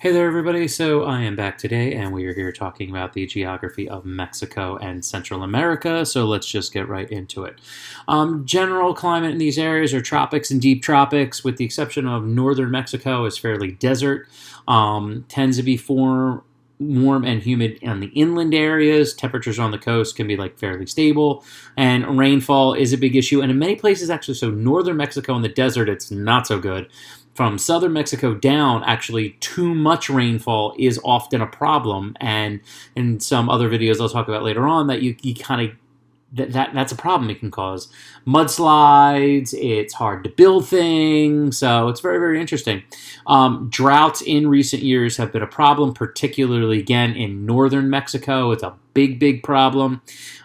Hey there, everybody. So I am back today, and we are here talking about the geography of Mexico and Central America. So let's just get right into it. General climate in these areas are tropics and deep tropics, with the exception of northern Mexico is fairly desert. Tends to be warm and humid on the inland areas. Temperatures on the coast can be like fairly stable, and rainfall is a big issue. And in many places, actually, so northern Mexico in the desert, it's not so good. From southern Mexico down, actually, too much rainfall is often a problem. And in some other videos I'll talk about later on, that you kind of that's a problem. It can cause mudslides. It's hard to build things. So it's very, very interesting. Droughts in recent years have been a problem, particularly, again, in northern Mexico. It's a big, big problem.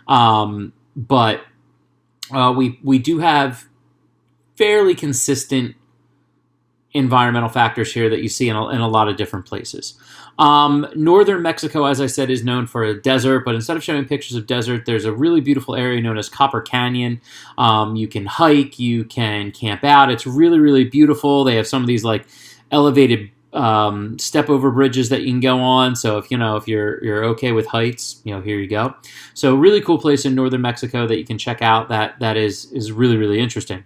But we do have fairly consistent environmental factors here that you see in a lot of different places. Northern Mexico, as I said, is known for a desert, but instead of showing pictures of desert, there's a really beautiful area known as Copper Canyon. You can hike, you can camp out. It's really, really beautiful. They have some of these like elevated step over bridges that you can go on. So if you're okay with heights, here you go. So really cool place in northern Mexico that you can check out. That is really, really interesting.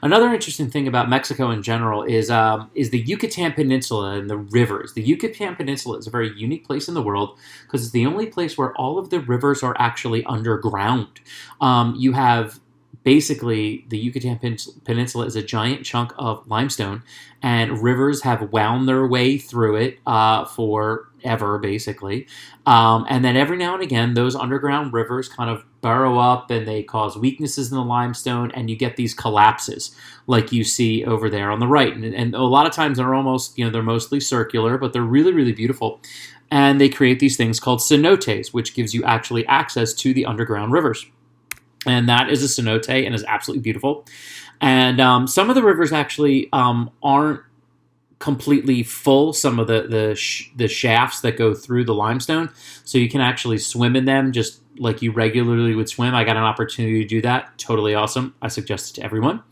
Another interesting thing about Mexico in general is the Yucatan Peninsula and the rivers. The Yucatan Peninsula is a very unique place in the world because it's the only place where all of the rivers are actually underground. You have basically the Yucatan Peninsula is a giant chunk of limestone, and rivers have wound their way through it forever, basically. And then every now and again, those underground rivers kind of burrow up and they cause weaknesses in the limestone, and you get these collapses like you see over there on the right. And a lot of times they're almost, they're mostly circular, but they're really, really beautiful. And they create these things called cenotes, which gives you actually access to the underground rivers. And that is a cenote and is absolutely beautiful. And some of the rivers actually aren't completely full. Some of the shafts that go through the limestone, so you can actually swim in them just like you regularly would swim. I got an opportunity to do that. Totally awesome. I suggest it to everyone.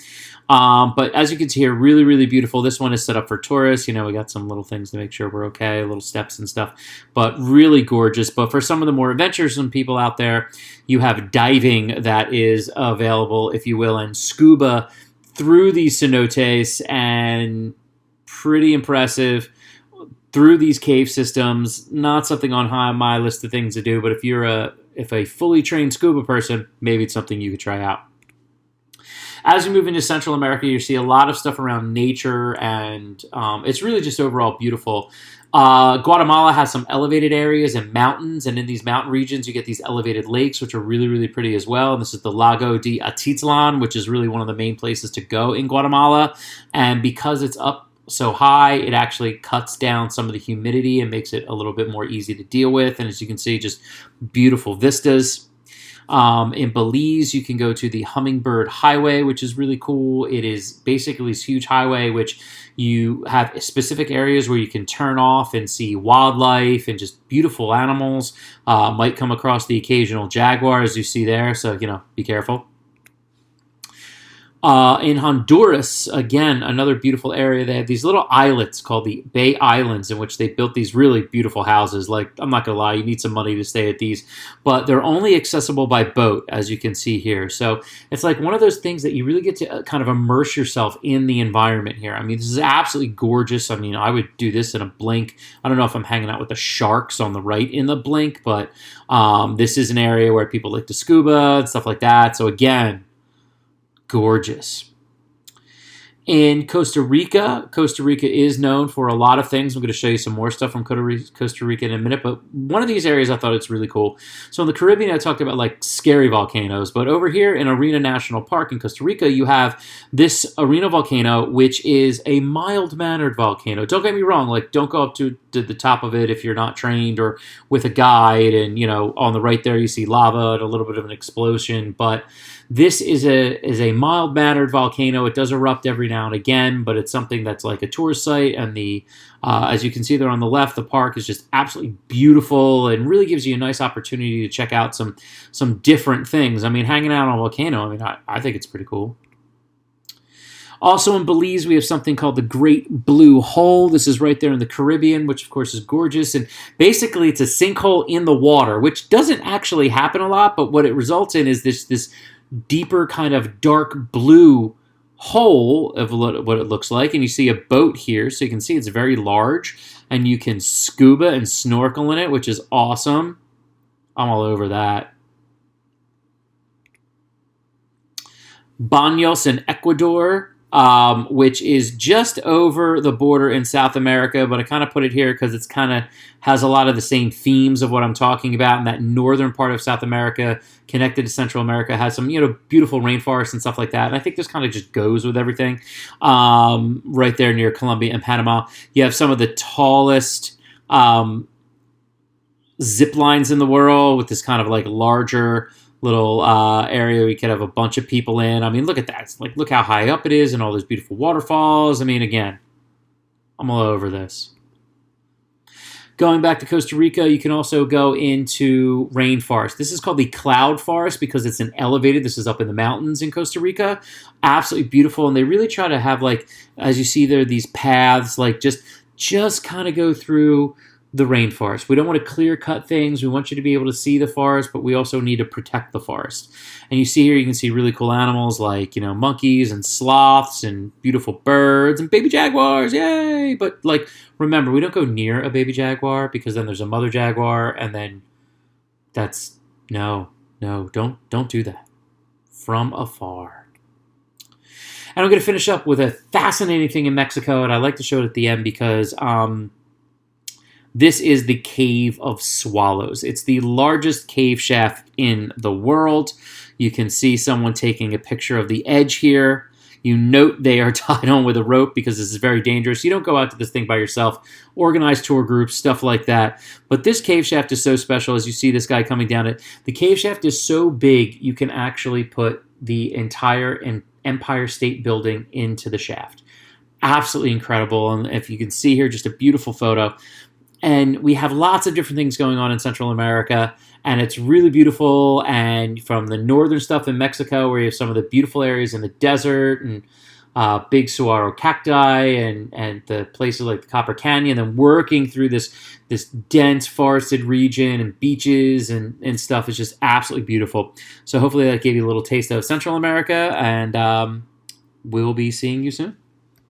But as you can see here, really, really beautiful. This one is set up for tourists. We got some little things to make sure we're okay, little steps and stuff, but really gorgeous. But for some of the more adventuresome people out there, you have diving that is available, if you will, and scuba through these cenotes, and pretty impressive through these cave systems. Not something on my list of things to do, but if a fully trained scuba person, maybe it's something you could try out. As you move into Central America, you see a lot of stuff around nature, and it's really just overall beautiful. Guatemala has some elevated areas and mountains, and in these mountain regions, you get these elevated lakes, which are really, really pretty as well. And this is the Lago de Atitlan, which is really one of the main places to go in Guatemala. And because it's up so high, it actually cuts down some of the humidity and makes it a little bit more easy to deal with. And as you can see, just beautiful vistas. In Belize, you can go to the Hummingbird Highway, which is really cool. It is basically this huge highway, which you have specific areas where you can turn off and see wildlife and just beautiful animals. Might come across the occasional Jaguar, as you see there, so, be careful. In Honduras, again, another beautiful area. They have these little islets called the Bay Islands, in which they built these really beautiful houses. Like, I'm not going to lie, you need some money to stay at these, but they're only accessible by boat, as you can see here. So it's like one of those things that you really get to kind of immerse yourself in the environment here. I mean, this is absolutely gorgeous. I mean, I would do this in a blink. I don't know if I'm hanging out with the sharks on the right in the blink, but this is an area where people like to scuba and stuff like that. So again, gorgeous. In Costa Rica is known for a lot of things. I'm going to show you some more stuff from Costa Rica in a minute, but one of these areas I thought it's really cool. So in the Caribbean, I talked about like scary volcanoes, but over here in Arenal National Park in Costa Rica, you have this Arenal volcano, which is a mild-mannered volcano. Don't get me wrong, like don't go up to the top of it if you're not trained or with a guide, and on the right there you see lava and a little bit of an explosion, but this is a mild-mannered volcano. It does erupt every now and again, but it's something that's like a tourist site. And as you can see there on the left, the park is just absolutely beautiful and really gives you a nice opportunity to check out some different things. I mean, hanging out on a volcano, I think it's pretty cool. Also in Belize, we have something called the Great Blue Hole. This is right there in the Caribbean, which of course is gorgeous. And basically it's a sinkhole in the water, which doesn't actually happen a lot, but what it results in is this deeper kind of dark blue hole of what it looks like. And you see a boat here, so you can see it's very large, and you can scuba and snorkel in it, which is awesome. I'm all over that. Baños in Ecuador, which is just over the border in South America, but I kind of put it here because it's kind of has a lot of the same themes of what I'm talking about. And that northern part of South America, connected to Central America, has some beautiful rainforests and stuff like that. And I think this kind of just goes with everything. Right there near Colombia and Panama, you have some of the tallest zip lines in the world with this kind of like larger little area we could have a bunch of people in. I mean, look at that. It's like, look how high up it is and all those beautiful waterfalls. I mean, again, I'm all over this. Going back to Costa Rica, you can also go into rainforest. This is called the cloud forest because it's an elevated. This is up in the mountains in Costa Rica. Absolutely beautiful. And they really try to have, like, as you see there, these paths, like just kind of go through the rainforest. We don't want to clear cut things. We want you to be able to see the forest, but we also need to protect the forest. And you see here, you can see really cool animals like, monkeys and sloths and beautiful birds and baby jaguars. Yay! But like, remember, we don't go near a baby jaguar because then there's a mother jaguar, and then that's no, don't do that. From afar. And I'm going to finish up with a fascinating thing in Mexico, and I like to show it at the end because this is the Cave of Swallows. It's the largest cave shaft in the world. You can see someone taking a picture of the edge here. You note they are tied on with a rope because this is very dangerous. You don't go out to this thing by yourself. Organized tour groups, stuff like that. But this cave shaft is so special as you see this guy coming down it. The cave shaft is so big you can actually put the entire Empire State Building into the shaft. Absolutely incredible. And if you can see here, just a beautiful photo. And we have lots of different things going on in Central America, and it's really beautiful. And from the northern stuff in Mexico, where you have some of the beautiful areas in the desert and big saguaro cacti and the places like the Copper Canyon, and working through this dense forested region and beaches and stuff is just absolutely beautiful. So hopefully that gave you a little taste of Central America, and we'll be seeing you soon.